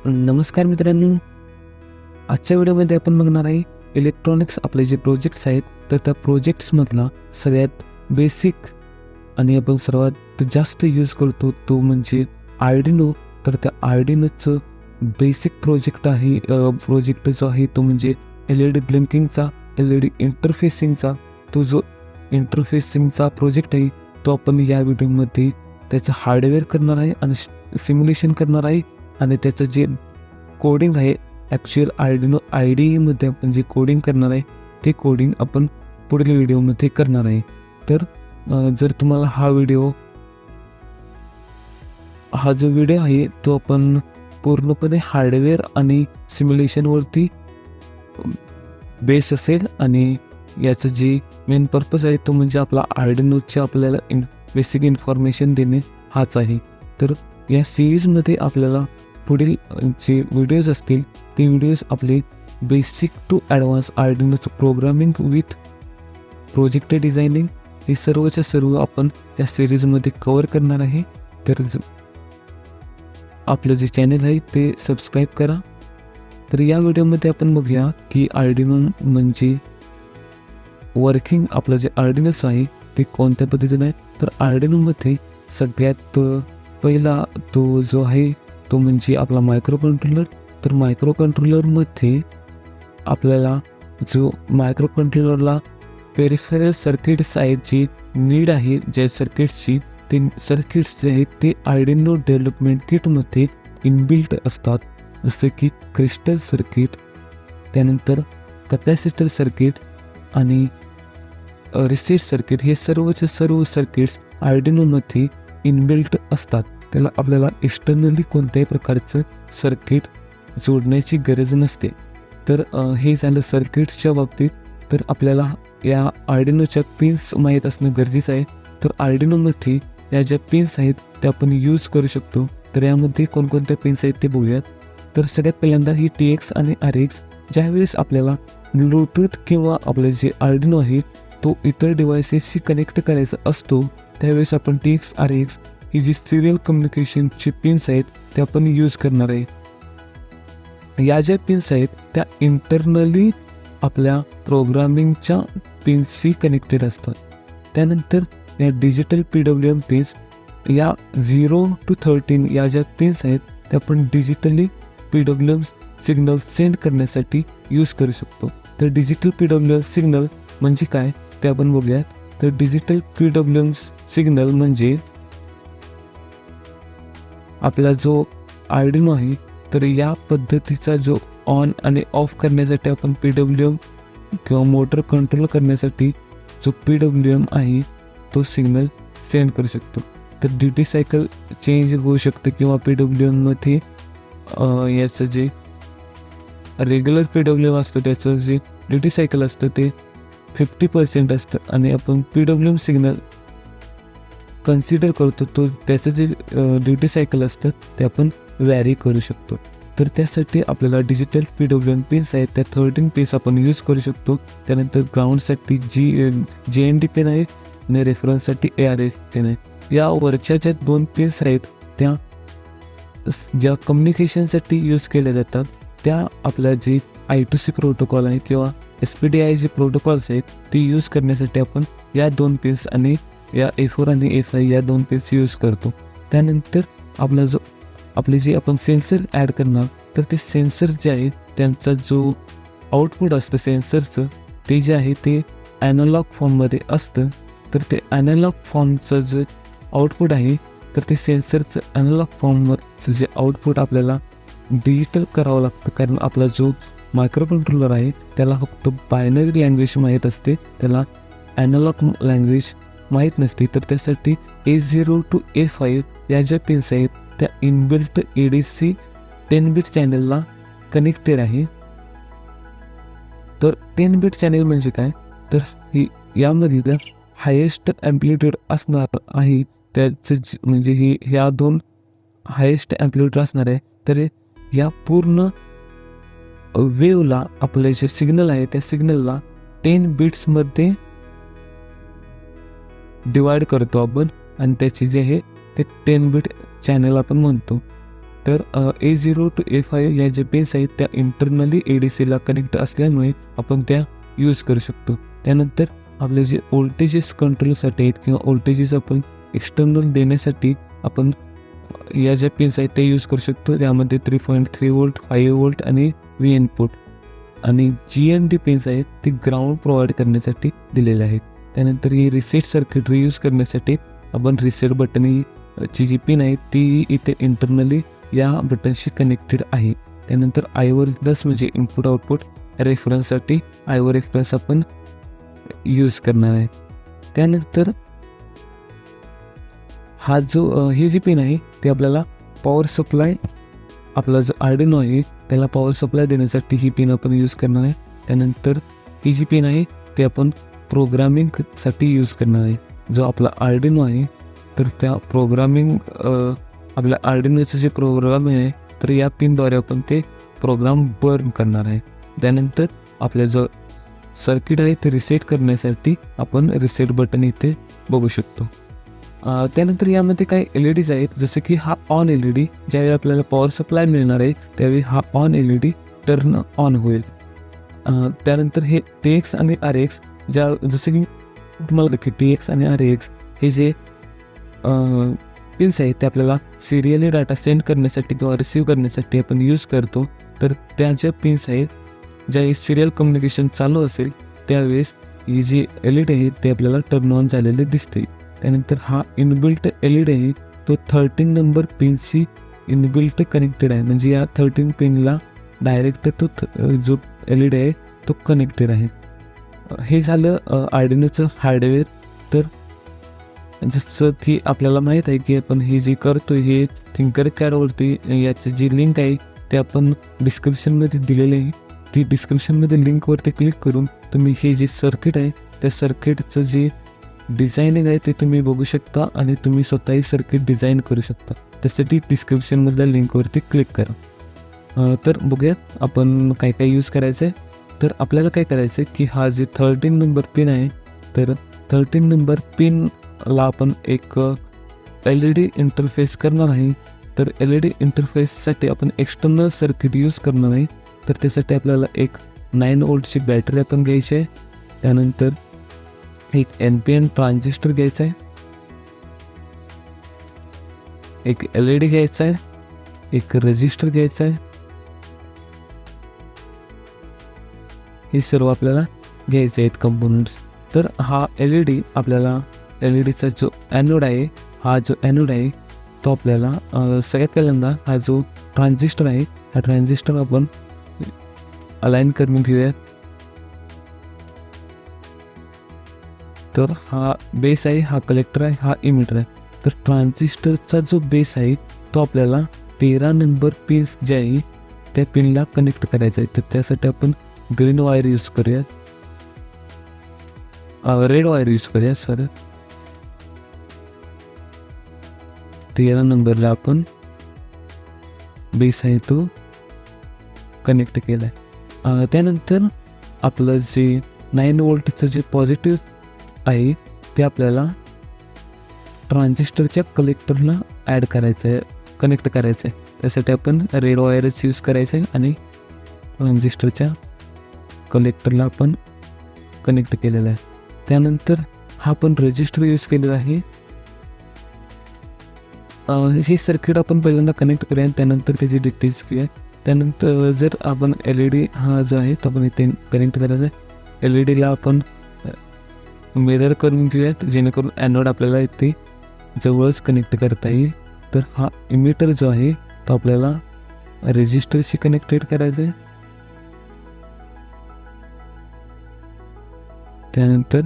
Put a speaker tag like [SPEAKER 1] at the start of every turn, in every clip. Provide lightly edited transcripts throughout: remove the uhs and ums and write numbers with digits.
[SPEAKER 1] नमस्कार मित्रांनो, आजच्या व्हिडिओमध्ये आपण बघणार आहे इलेक्ट्रॉनिक्स आपले जे प्रोजेक्ट्स आहेत तर त्या प्रोजेक्ट्समधला सगळ्यात बेसिक आणि आपण सर्वात जास्त यूज करतो तो म्हणजे आर्डिनो. तर त्या आर्डिनोचं बेसिक प्रोजेक्ट जो आहे तो म्हणजे LED ब्लिंकिंगचा, LED इंटरफेसिंगचा. तो जो इंटरफेसिंगचा प्रोजेक्ट आहे तो आपण या व्हिडिओमध्ये त्याचं हार्डवेअर करणार आहे आणि सिम्युलेशन करणार आहे आणि त्याचं जे कोडिंग आहे ॲक्च्युअल आर्डिनो IDEमध्ये आपण जे कोडिंग करणार आहे ते कोडिंग आपण पुढील व्हिडिओमध्ये करणार आहे. तर जर तुम्हाला हा जो व्हिडिओ आहे तो आपण पूर्णपणे हार्डवेअर आणि सिम्युलेशनवरती बेस असेल आणि याचं जे मेन पर्पज आहे तो म्हणजे आपला आर्डिनोचे आपल्याला बेसिक इन्फॉर्मेशन देणे हाच आहे. तर या सिरीजमध्ये आपल्याला पुढील जे व्हिडिओज असतील ते व्हिडिओज आपले बेसिक टू ॲडव्हान्स आर्डिनोचं प्रोग्रामिंग विथ प्रोजेक्ट डिझायनिंग हे सर्वच्या सर्व आपण त्या सिरीजमध्ये कवर करणार आहे. तर आपलं जे चॅनल आहे ते सबस्क्राईब करा. तर या व्हिडिओमध्ये आपण बघूया की आर्डिनो म्हणजे वर्किंग आपलं जे आर्डिनोच आहे ते कोणत्या पद्धतीने आहे. तर आर्डिनोमध्ये सगळ्यात पहिला तो जो आहे तो म्हणजे आपला मायक्रो कंट्रोलर. तर मायक्रो कंट्रोलरमध्ये आपल्याला जो मायक्रो कंट्रोलरला पेरिफेरल सर्किट्स आहेत जी नीड आहे ज्या सर्किट्सची, ते सर्किट्स जे आहेत ते आर्डिनो डेव्हलपमेंट किटमध्ये इनबिल्ट असतात. जसे की क्रिस्टल सर्किट, त्यानंतर कॅपॅसिटर सर्किट आणि रिसेट सर्किट हे सर्वचे सर्व सर्किट्स आर्डिनोमध्ये इनबिल्ट असतात. त्याला आपल्याला एक्सटर्नली कोणत्याही प्रकारचं सर्किट जोडण्याची गरज नसते. तर हे झालं सर्किट्सच्या बाबतीत. तर आपल्याला या आर्डिनोच्या पिन्स माहीत असणं गरजेचं आहे. तर आर्डिनोमध्ये या ज्या पिन्स आहेत त्या आपण यूज करू शकतो. तर यामध्ये कोणकोणत्या पिन्स आहेत ते बघूयात. तर सगळ्यात पहिल्यांदा ही TX आणि RX. ज्यावेळेस आपल्याला ब्लूटूथ किंवा आपलं जे आर्डिनो आहे तो इतर डिव्हायसेसशी कनेक्ट करायचा असतो त्यावेळेस आपण TX RX ही जी सिरियल कम्युनिकेशनची पिन्स आहेत त्या आपण यूज करणार आहे. या ज्या पिन्स आहेत त्या इंटरनली आपल्या प्रोग्रामिंगच्या पिन्सशी कनेक्टेड असतात. त्यानंतर या डिजिटल PWM पिन्स या 0 to 13 या ज्या पिन्स आहेत त्या आपण डिजिटली PWM सिग्नल सेंड करण्यासाठी यूज करू शकतो. तर डिजिटल PWM सिग्नल म्हणजे काय ते आपण बघूयात. तर डिजिटल PWM सिग्नल म्हणजे आपला जो आर्डिनो आहे तर या पद्धतीचा जो ऑन आणि ऑफ करण्यासाठी आपण PWM किंवा मोटर कंट्रोल करण्यासाठी जो PWM आहे तो सिग्नल सेंड करू शकतो. तर ड्युटी सायकल चेंज होऊ शकतं किंवा PWMमध्ये याचं जे रेग्युलर PWM असतं त्याचं जे ड्युटी सायकल असतं ते 50% असतं आणि आपण PWM सिग्नल कन्सिडर करतो तो त्याचं जे ड्युटी सायकल असतं ते आपण व्हॅरी करू शकतो. तर त्यासाठी आपल्याला डिजिटल PWM पिन्स आहेत त्या 13 पिन्स आपण यूज करू शकतो. त्यानंतर ग्राउंडसाठी GND पिन आहे आणि रेफरन्ससाठी ARF पिन आहे. या वरच्या ज्या 2 पिन्स आहेत त्या ज्या कम्युनिकेशनसाठी यूज केल्या जातात त्या आपल्या जे I2C प्रोटोकॉल आहे किंवा SPDI जे प्रोटोकॉल्स आहेत ते यूज करण्यासाठी आपण या 2 पिन्स आणि या A4 आणि A5 या 2 पिन्स यूज करतो. त्यानंतर आपले जे आपण सेन्सर ॲड करणार तर ते सेन्सर जे आहे त्यांचा जो आउटपुट असतं सेन्सरचं ते जे आहे ते ॲनालॉग फॉर्ममध्ये असतं. तर ते ॲनालॉग फॉर्मचं जे आउटपुट आहे तर ते सेन्सरचं ॲनालॉग फॉर्मचं जे आउटपुट आपल्याला डिजिटल करावं लागतं. कारण आपला जो मायक्रो कंट्रोलर आहे त्याला फक्त बायनरी लँग्वेज माहीत असते, त्याला ॲनालॉग लँग्वेज माहीत नसते. तर त्यासाठी A0 to A5 या ज्या पिन्स आहेत त्या इनबिल्ट ADC 10 बिट चॅनलला कनेक्टेड आहे. तर 10 बिट चॅनल म्हणजे काय तर ही यामध्ये हायेस्ट ॲम्प्लिट्यूड असणार आहे त्याचं म्हणजे ह्या 2 हायेस्ट ॲम्प्लिट्यूड असणार आहे. तर या पूर्ण वेवला आपलं जे सिग्नल आहे त्या सिग्नलला 10 बिट्समध्ये डिवाइड करतो आपण आणि त्याची जे आहे ते 10 बिट चॅनल आपण म्हणतो. तर A0 to A5 या ज्या पिन्स आहेत त्या इंटरनली ADCला कनेक्ट असल्यामुळे आपण त्या यूज करू शकतो. त्यानंतर आपले जे व्होल्टेजेस कंट्रोलसाठी आहेत किंवा व्होल्टेजेस आपण एक्सटर्नल देण्यासाठी आपण या ज्या पिन्स आहेत ते यूज करू शकतो. त्यामध्ये 3.3 वोल्ट, 5 वोल्ट आणि V इनपुट आणि GND पिन्स आहेत ते ग्राउंड प्रोव्हाइड करण्यासाठी दिलेले आहेत. त्यानंतर ही रिसेट सर्किटरी यूज करण्यासाठी आपण रिसेट बटन ची जी पिन आहे ती इथे इंटरनली या बटनशी कनेक्टेड आहे. त्यानंतर I/O रेफरन्स म्हणजे इनपुट आउटपुट रेफरन्ससाठी I/O रेफरन्स आपण यूज करणार आहे. त्यानंतर हा जो ही जी पिन आहे ती आपल्याला पॉवर सप्लाय, आपला जो आर्डिनो आहे त्याला पॉवर सप्लाय देण्यासाठी ही पिन आपण यूज करणार आहे. त्यानंतर ही जी पिन आहे ती आपण प्रोग्रामिंगसाठी यूज करणार आहे. जो आपला आर्डिनो आहे तर त्या प्रोग्रामिंग आपल्या आर्डिनोचं जे प्रोग्राम आहे तर या पिनद्वारे आपण ते प्रोग्राम बर्न करणार आहे. त्यानंतर आपल्या जो सर्किट आहे ते रिसेट करण्यासाठी आपण रिसेट बटन इथे बघू शकतो. त्यानंतर यामध्ये काही LEDs आहेत, जसे की हा ऑन LED. ज्यावेळी आपल्याला पॉवर सप्लाय मिळणार आहे त्यावेळी हा ऑन LED टर्न ऑन होईल. त्यानंतर हे TX आणि RX जसे की तुम्हाला TX आणि RX हे जे पिन्स आहेत ते आपल्याला सिरियली डाटा सेंड करण्यासाठी किंवा रिसीव्ह करण्यासाठी आपण यूज करतो. तर त्या ज्या पिन्स आहेत ज्या सिरियल कम्युनिकेशन चालू असेल त्यावेळेस ही जी LED आहे ते आपल्याला टर्न ऑन झालेले दिसते. त्यानंतर हा इनबिल्ट LED आहे तो 13 नंबर पिनशी इनबिल्ट कनेक्टेड आहे, म्हणजे या 13 पिनला डायरेक्ट तो जो LED आहे तो कनेक्टेड आहे. हे झालं आर्डिनोचं हार्डवेअर. तर जसं की आपल्याला माहीत आहे की आपण हे जे करतो हे थिंकरपॅडवरती याची जी लिंक आहे ते आपण डिस्क्रिप्शनमध्ये दिलेली आहे. ती डिस्क्रिप्शनमध्ये लिंकवरती क्लिक करून तुम्ही हे जे सर्किट आहे त्या सर्किटचं जे डिझायनिंग आहे ते तुम्ही बघू शकता आणि तुम्ही स्वतःही सर्किट डिझाईन करू शकता. त्यासाठी डिस्क्रिप्शनमधल्या लिंकवरती क्लिक करा. तर बघूयात आपण काय काय यूज करायचं आहे. तर आपल्याला काय करायचं आहे की हा जे 13 नंबर पिन आहे तर 13 नंबर पिनला आपण एक LED इंटरफेस करणार आहे. तर LED इंटरफेससाठी आपण एक्सटर्नल सर्किट यूज करणार आहे. तर त्यासाठी आपल्याला एक 9 वोल्टची बॅटरी आपण घ्यायची आहे. त्यानंतर एक NPN ट्रान्झिस्टर घ्यायचा आहे, एक LED घ्यायचा आहे, एक रेजिस्टर घ्यायचा आहे. हे सर्व आपल्याला घ्यायचे आहेत कंपोनंट्स. तर हा LED आपल्याला LEDचा जो ॲनोड आहे हा जो ॲनोड आहे तो आपल्याला सगळ्यात पहिल्यांदा हा जो ट्रान्झिस्टर आहे हा ट्रान्झिस्टर आपण अलाइन करून घेऊयात. तर हा बेस आहे, हा कलेक्टर आहे, हा इमिटर आहे. तर ट्रान्झिस्टरचा जो बेस आहे तो आपल्याला 13 नंबर पिन्स जे आहे त्या पिनला कनेक्ट करायचा आहे. तर त्यासाठी आपण ग्रीन वायर यूज करूयात, रेड वायर यूज करूया. 13 नंबरला आपण बेस आहे तो कनेक्ट केला आहे. त्यानंतर आपलं जे 9 वोल्टचं जे पॉझिटिव्ह आहे ते आपल्याला ट्रान्झिस्टरच्या कलेक्टरला ॲड करायचं आहे, कनेक्ट करायचं आहे. त्यासाठी आपण रेड वायरच यूज करायचं आहे आणि ट्रान्झिस्टरच्या कलेक्टरला आपण कनेक्ट केलेला आहे. त्यानंतर हा आपण रेजिस्टर यूज केलेला आहे. हे सर्किट आपण पहिल्यांदा कनेक्ट करूया आणि त्यानंतर त्याची डिटेल्स घेऊया. त्यानंतर जर आपण LED हा जो आहे तो आपण इथे कनेक्ट करायचा आहे. LEDला आपण मिरर करून घेऊयात जेणेकरून ॲनोड आपल्याला इथे जवळच कनेक्ट करता येईल. तर हा इमिटर जो आहे तो आपल्याला रेजिस्टरशी कनेक्टेड करायचा आहे. त्यानंतर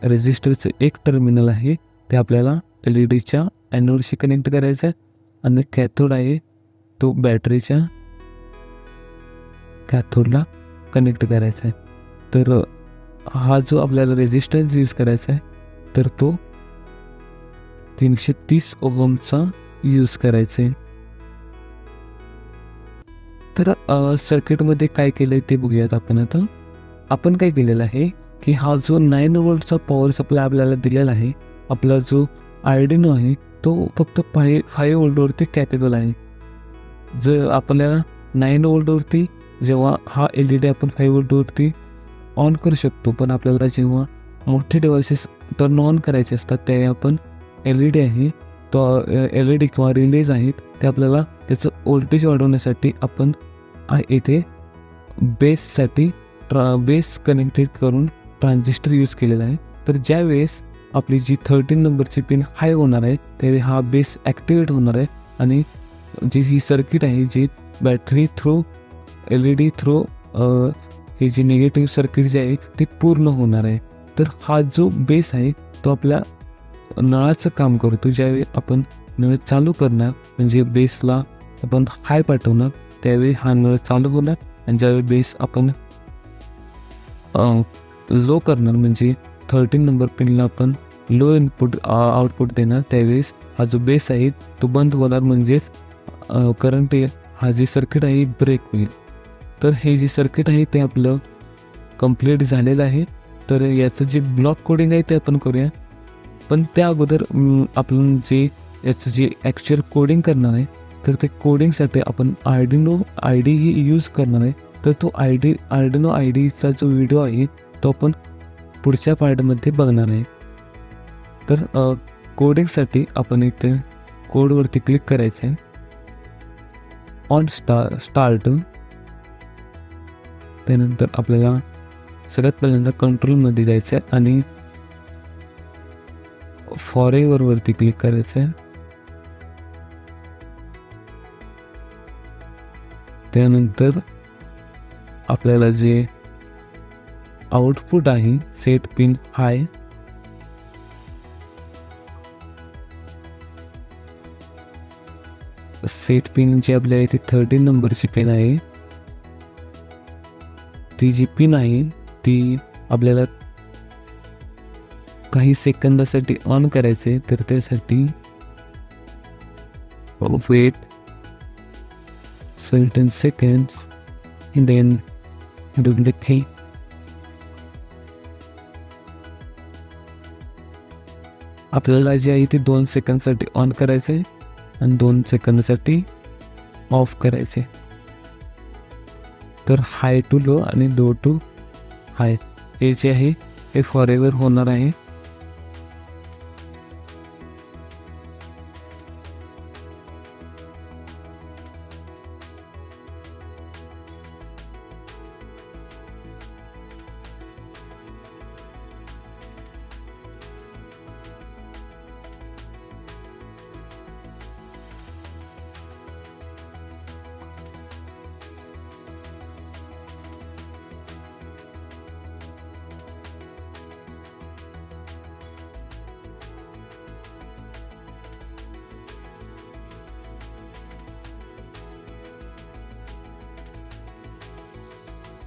[SPEAKER 1] रेजिस्टरचं एक टर्मिनल आहे ते आपल्याला LEDच्या ॲनोडशी कनेक्ट करायचं आहे आणि कॅथोड आहे तो बॅटरीच्या कॅथोडला कनेक्ट करायचा आहे. तर हा जो आपल्याला रेजिस्टन्स यूज करायचा आहे तर तो 330 ओहमचा यूज करायचा आहे. तर सर्किटमध्ये काय केलं आहे ते बघूयात आपण. आता आपण काय केलेलं आहे की हा जो 9 वोल्टचा पॉवर सप्लाय आपल्याला दिलेला आहे, आपला जो आर्डिनो आहे तो फक्त 5 वोल्टवरती कॅपेबल आहे. जर आपल्याला 9 वोल्टवरती जेव्हा हा LED आपण 5 वोल्टवरती ऑन करू शकतो, पण आपल्याला जेव्हा मोठे डिव्हायसेस टर्न ऑन करायचे असतात त्यावेळी आपण LED आहे तो LED किंवा रिलेज आहेत ते आपल्याला त्याचं व्होल्टेज वाढवण्यासाठी आपण इथे बेससाठी बेस कनेक्टेड करून ट्रान्झिस्टर यूज केलेला आहे. तर ज्यावेळेस आपली जी 13 नंबरची पिन हाय होणार आहे त्यावेळी हा बेस ॲक्टिवेट होणार आहे आणि जी ही सर्किट आहे जी बॅटरी थ्रू LED थ्रू हे जी निगेटिव्ह सर्किट जे आहे ते पूर्ण होणार आहे. तर हा जो बेस आहे तो आपल्या नळाचं काम करतो. ज्यावेळी आपण नळ चालू करणार म्हणजे बेसला आपण हाय पाठवणार त्यावेळी हा नळ चालू होणार आणि ज्यावेळी बेस आपण लो करणार म्हणजे 13 नंबर पिनला आपण लो इनपुट आउटपुट देणार त्यावेळेस हा जो बेस आहे तो बंद होणार म्हणजेच करंट हा जे सर्किट आहे ब्रेक होईल. तर हे जे सर्किट आहे ते आपलं कंप्लीट झालेलं आहे. तर याचं जे ब्लॉक कोडिंग आहे ते आपण करूया, पण त्या अगोदर आपण जे याचं जे ॲक्च्युअल कोडिंग करणार आहे तर ते कोडिंगसाठी आपण आर्डिनो IDE ही यूज करणार आहे. तर तो आर्डिनो IDEचा जो व्हिडिओ आहे तो आपण पुढच्या पार्टमध्ये बघणार आहे. तर कोडिंगसाठी आपण इथे कोडवरती क्लिक करायचं आहे, ऑन स्टार्ट. त्यानंतर आपल्याला सगळ्यात पहिल्यांदा कंट्रोलमध्ये जायचं आहे आणि फॉरएव्हरवरती क्लिक करायचं आहे. त्यानंतर आपल्याला जे आउटपुट आहे सेट पिन हाय सेट पिन जी आपल्या इथे 13 नंबरची पिन आहे ती जी पिन आहे ती आपल्याला काही सेकंदासाठी ऑन करायचे. तर त्यासाठी weight certain seconds and then duplicate. आपल्याला जे आहे ते 2 सेकंदसाठी ऑन करायचे आणि 2 सेकंदसाठी ऑफ करायचे. तर हाय टू लो आणि लो टू हाय हे जे आहे हे फॉरएव्हर होणार आहे.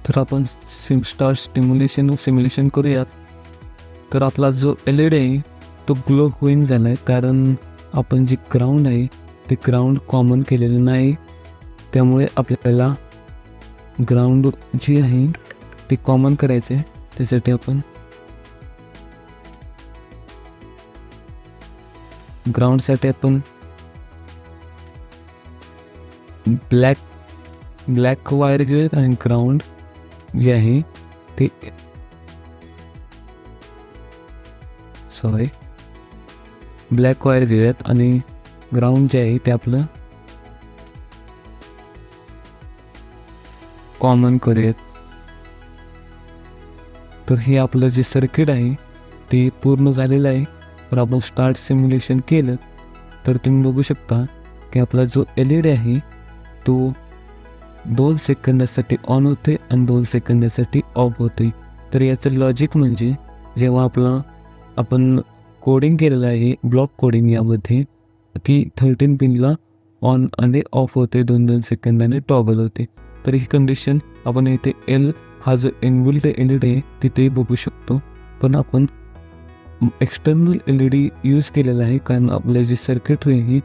[SPEAKER 1] तर आपण सिमस्टार सिम्युलेशन करूयात. तर आपला जो LED आहे तो ग्लो होईन झाला आहे कारण आपण जे ग्राउंड आहे ते ग्राउंड कॉमन केलेलं नाही. त्यामुळे आपल्याला ग्राउंड जे आहे ते कॉमन करायचं आहे. त्यासाठी आपण ग्राउंडसाठी आपण ब्लॅक वायर घेऊयात आणि ग्राउंड जे आहे ते ब्लॅक वायर घेऊयात आणि ग्राउंड जे आहे ते आपलं कॉमन करूयात. तर हे आपलं जे सर्किट आहे ते पूर्ण झालेलं आहे. तर आपण स्टार्ट सिम्युलेशन केलं तर तुम्ही बघू शकता की आपला जो LED आहे तो 2 सेकंदासाठी ऑन होते आणि 2 सेकंदासाठी ऑफ होते. तर याचं लॉजिक म्हणजे जेव्हा आपण कोडिंग केलेलं आहे ब्लॉक कोडिंग यामध्ये की 13 पिनला ऑन आणि ऑफ होते 2-2 सेकंदाने टॉगल होते. तर ही कंडिशन आपण इथे हा जो इनबिल्ट LED आहे तिथे बघू शकतो. पण आपण एक्सटर्नल LED यूज केलेला आहे कारण आपल्या जी सर्किटरी आहे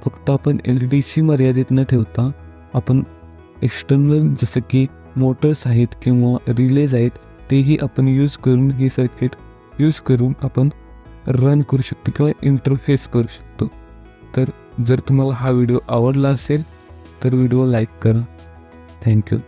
[SPEAKER 1] फक्त आपण LEDची मर्यादित न ठेवता आपण एक्सटर्नल जसं की मोटर्स आहेत किंवा रिलेज आहेत तेही आपण यूज करून हे सर्किट यूज करून आपण रन करू शकतो किंवा इंटरफेस करू शकतो. तर जर तुम्हाला हा व्हिडिओ आवडला असेल तर व्हिडिओ लाईक करा. थँक्यू.